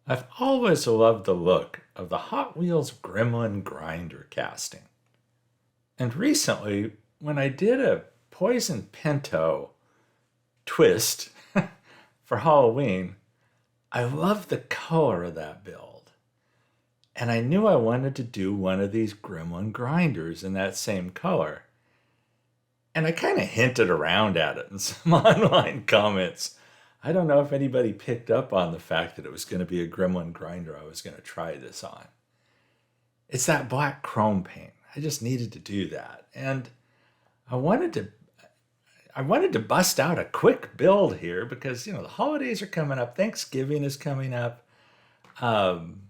I've always loved the look of the Hot Wheels Gremlin Grinder casting. And recently, when I did a Poison Pinto twist for Halloween, I loved the color of that build. And I knew I wanted to do one of these Gremlin Grinders in that same color. And I kind of hinted around at it in some online comments. I don't know if anybody picked up on the fact that it was going to be a Gremlin Grinder I was going to try this on. It's that black chrome paint. I just needed to do that. And I wanted to I wanted to bust out a quick build here because, the holidays are coming up. Thanksgiving is coming up. Um,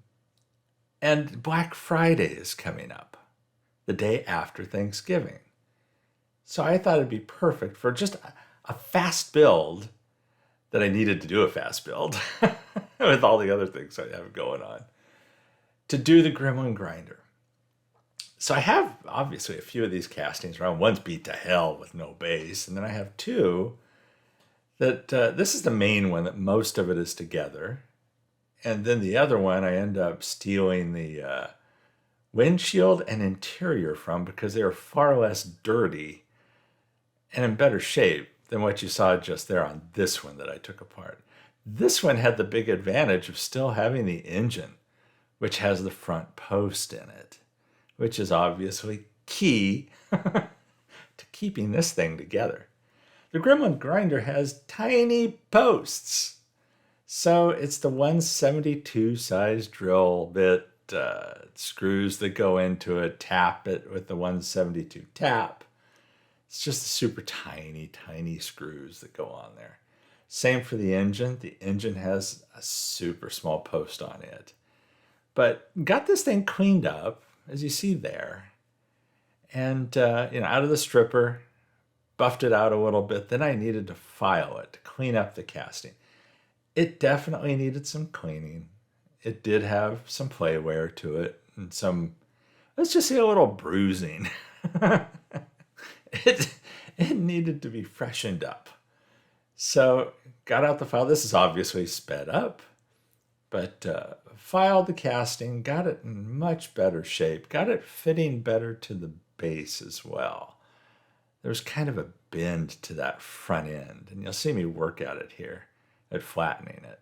and Black Friday is coming up the day after Thanksgiving. So I thought it'd be perfect for just a fast build that I needed to do a fast build with all the other things I have going on to do the Gremlin Grinder. So I have obviously a few of these castings around. One's beat to hell with no base, and then I have two that this is the main one that most of it is together, and then the other one I end up stealing the windshield and interior from because they are far less dirty and in better shape than what you saw just there on this one that I took apart. This one had the big advantage of still having the engine, which has the front post in it, which is obviously key to keeping this thing together. The Gremlin Grinder has tiny posts. So it's the 172 size drill bit, screws that go into it, tap it with the 172 tap. It's just super tiny, tiny screws that go on there. Same for the engine. The engine has a super small post on it. But got this thing cleaned up, as you see there. And, out of the stripper, buffed it out a little bit. Then I needed to file it to clean up the casting. It definitely needed some cleaning. It did have some play wear to it and some, let's just say, a little bruising. it needed to be freshened up. So got out the file. This is obviously sped up, but filed the casting, got it in much better shape, got it fitting better to the base as well. There's kind of a bend to that front end, and you'll see me work at it here, at flattening it.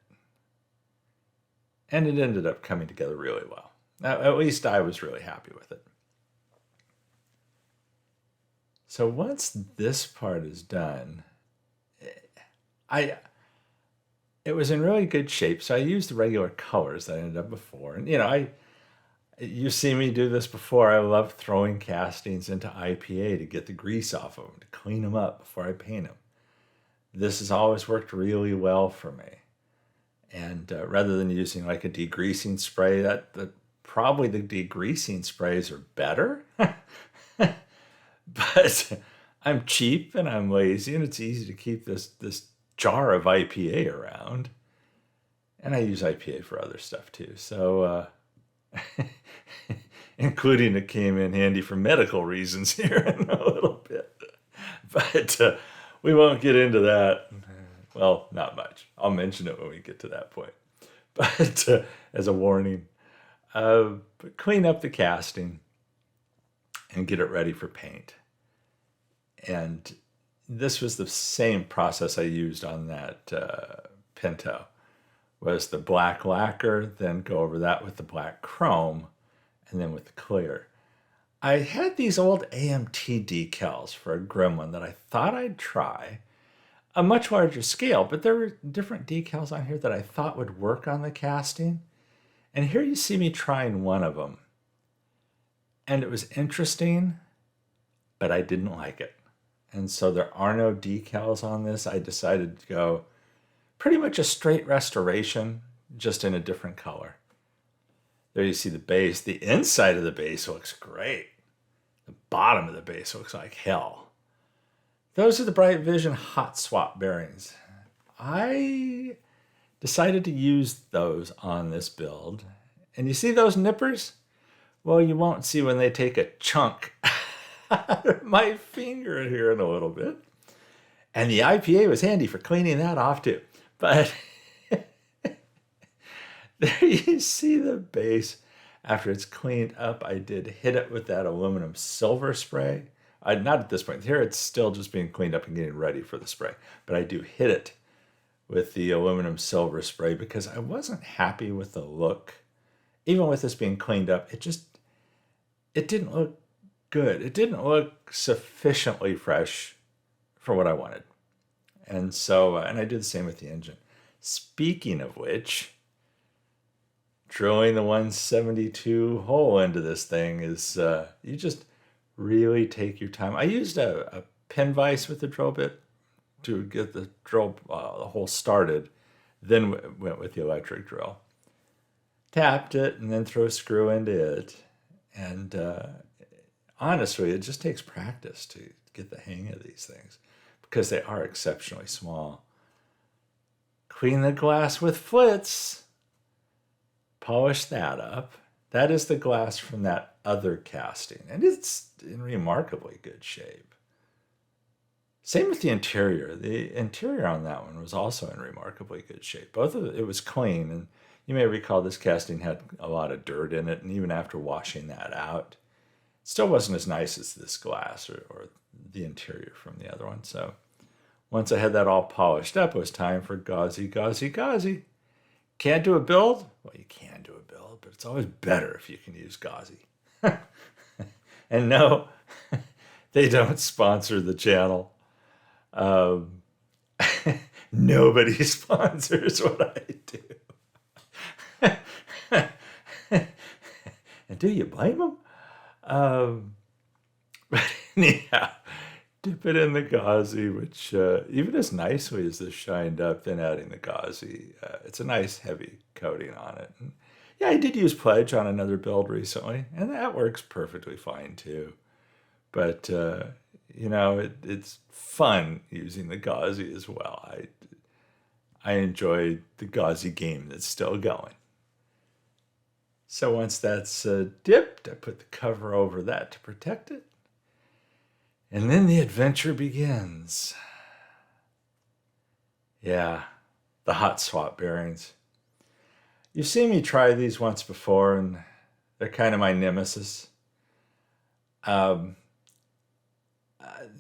And it ended up coming together really well. Now, at least I was really happy with it. So once this part is done, it was in really good shape. So I used the regular colors that I ended up before. And, you see me do this before. I love throwing castings into IPA to get the grease off of them, to clean them up before I paint them. This has always worked really well for me. And rather than using like a degreasing spray, probably the degreasing sprays are better. But I'm cheap and I'm lazy, and it's easy to keep this jar of IPA around. And I use IPA for other stuff too. So, including it came in handy for medical reasons here in a little bit. But we won't get into that. Well, not much. I'll mention it when we get to that point. But as a warning, but clean up the casting and get it ready for paint. And this was the same process I used on that Pinto. Was the black lacquer, then go over that with the black chrome, and then with the clear. I had these old AMT decals for a Gremlin that I thought I'd try. A much larger scale, but there were different decals on here that I thought would work on the casting. And here you see me trying one of them. And it was interesting, but I didn't like it. And so there are no decals on this. I decided to go pretty much a straight restoration, just in a different color. There you see the base. The inside of the base looks great. The bottom of the base looks like hell. Those are the Bright Vision hot swap bearings. I decided to use those on this build. And you see those nippers? Well, you won't see when they take a chunk out of my finger here in a little bit. And the IPA was handy for cleaning that off too. But There you see the base. After it's cleaned up, I did hit it with that aluminum silver spray. Not at this point. Here it's still just being cleaned up and getting ready for the spray. But I do hit it with the aluminum silver spray because I wasn't happy with the look. Even with this being cleaned up, it didn't look good. It didn't look sufficiently fresh for what I wanted. And so, and I did the same with the engine. Speaking of which, drilling the 172 hole into this thing is, you just really take your time. I used a pin vise with the drill bit to get the drill the hole started, then went with the electric drill. Tapped it and then throw a screw into it. And honestly, it just takes practice to get the hang of these things because they are exceptionally small. Clean the glass with flitz. Polish that up. That is the glass from that other casting, and it's in remarkably good shape. Same with the interior. The interior on that one was also in remarkably good shape. Both of it was clean, and you may recall this casting had a lot of dirt in it, and even after washing that out, it still wasn't as nice as this glass or the interior from the other one. So once I had that all polished up, it was time for gauzy, gauzy, gauzy. Can't do a build? Well, you can do a build, but it's always better if you can use gauzy. And no, they don't sponsor the channel. Nobody sponsors what I do. And do you blame them? But anyhow, dip it in the gauzy, which even as nicely as this shined up, then adding the gauzy, it's a nice heavy coating on it. And yeah, I did use Pledge on another build recently, and that works perfectly fine too. But, it's fun using the gauzy as well. I enjoy the gauzy game that's still going. So once that's dipped, I put the cover over that to protect it. And then the adventure begins. Yeah, the hot swap bearings. You've seen me try these once before, and they're kind of my nemesis.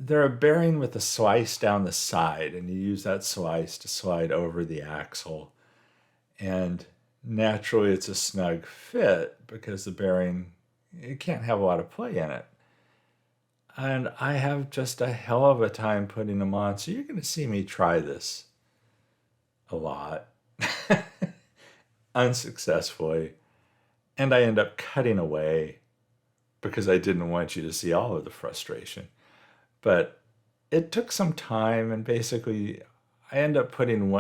They're a bearing with a slice down the side, and you use that slice to slide over the axle. And naturally, it's a snug fit because the bearing, it can't have a lot of play in it. And I have just a hell of a time putting them on. So you're going to see me try this a lot. Unsuccessfully. And I end up cutting away because I didn't want you to see all of the frustration. But it took some time, and basically I end up putting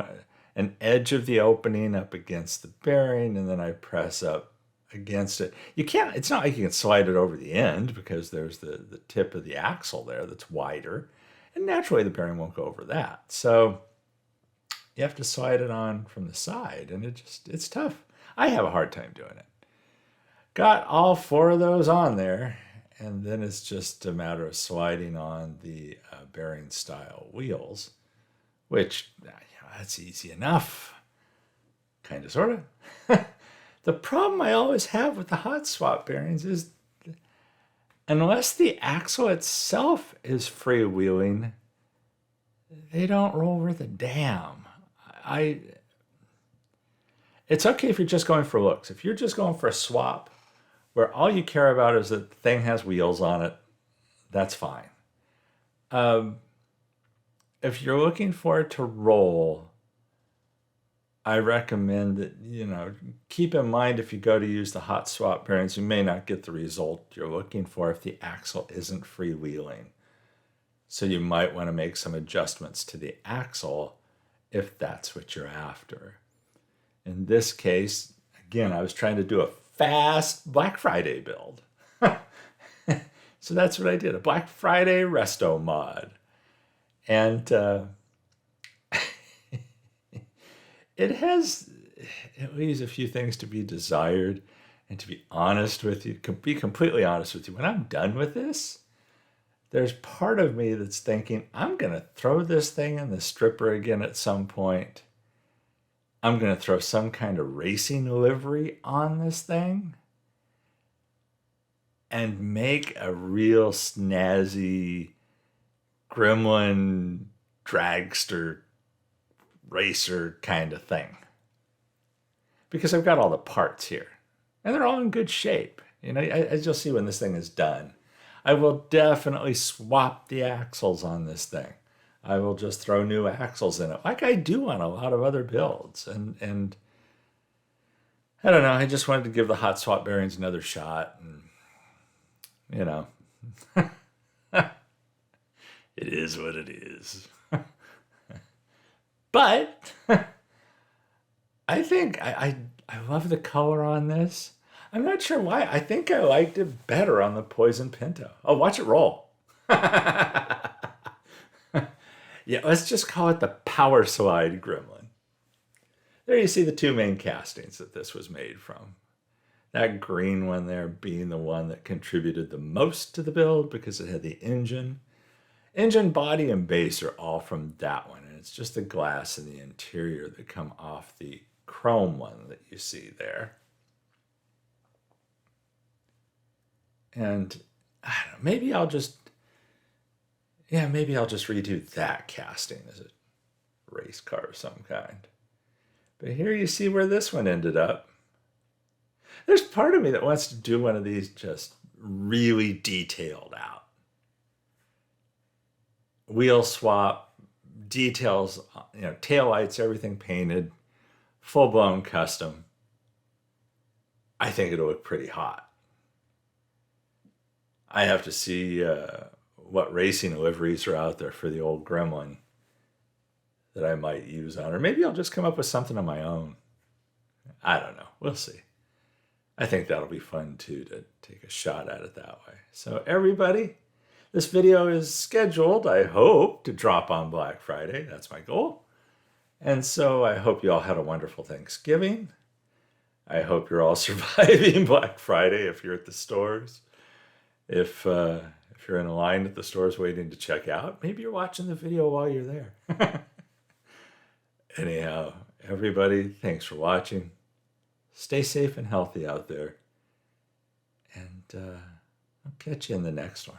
an edge of the opening up against the bearing, and then I press up against it. It's not like you can slide it over the end because there's the tip of the axle there that's wider, and naturally the bearing won't go over that. So you have to slide it on from the side, and it's tough. I have a hard time doing it. Got all 4 of those on there, and then it's just a matter of sliding on the bearing style wheels, which that's easy enough. Kind of, sort of. The problem I always have with the hot swap bearings is unless the axle itself is freewheeling, they don't roll worth a damn. It's okay if you're just going for looks. If you're just going for a swap where all you care about is that the thing has wheels on it, that's fine. If you're looking for it to roll, I recommend that, keep in mind if you go to use the hot swap bearings, you may not get the result you're looking for if the axle isn't freewheeling. So you might want to make some adjustments to the axle if that's what you're after. In this case, again, I was trying to do a fast Black Friday build. So that's what I did, a Black Friday Restomod. And it leaves a few things to be desired. And to be honest with you, be completely honest with you, when I'm done with this, there's part of me that's thinking, I'm going to throw this thing in the stripper again at some point I'm going to throw some kind of racing livery on this thing and make a real snazzy gremlin dragster racer kind of thing. Because I've got all the parts here. And they're all in good shape. You know, as you'll see when this thing is done. I will definitely swap the axles on this thing. I will just throw new axles in it, like I do on a lot of other builds. And I don't know, I just wanted to give the hot swap bearings another shot. And, you know, it is what it is. But I think I love the color on this. I'm not sure why. I think I liked it better on the Poison Pinto. Oh, watch it roll. Yeah, let's just call it the Power Slide Gremlin. There you see the two main castings that this was made from. That green one there being the one that contributed the most to the build because it had the engine. Engine, body, and base are all from that one. And it's just the glass and the interior that come off the chrome one that you see there. And I don't know, maybe I'll just redo that casting as a race car of some kind. But here you see where this one ended up. There's part of me that wants to do one of these just really detailed out. Wheel swap, details, you know, taillights, everything painted, full-blown custom. I think it'll look pretty hot. I have to see what racing liveries are out there for the old Gremlin that I might use on. Or maybe I'll just come up with something on my own. I don't know. We'll see. I think that'll be fun too, to take a shot at it that way. So everybody, this video is scheduled, I hope, to drop on Black Friday. That's my goal. And so I hope you all had a wonderful Thanksgiving. I hope you're all surviving Black Friday if you're at the stores. If you're in a line at the stores waiting to check out, maybe you're watching the video while you're there. Anyhow, everybody, thanks for watching. Stay safe and healthy out there. And I'll catch you in the next one.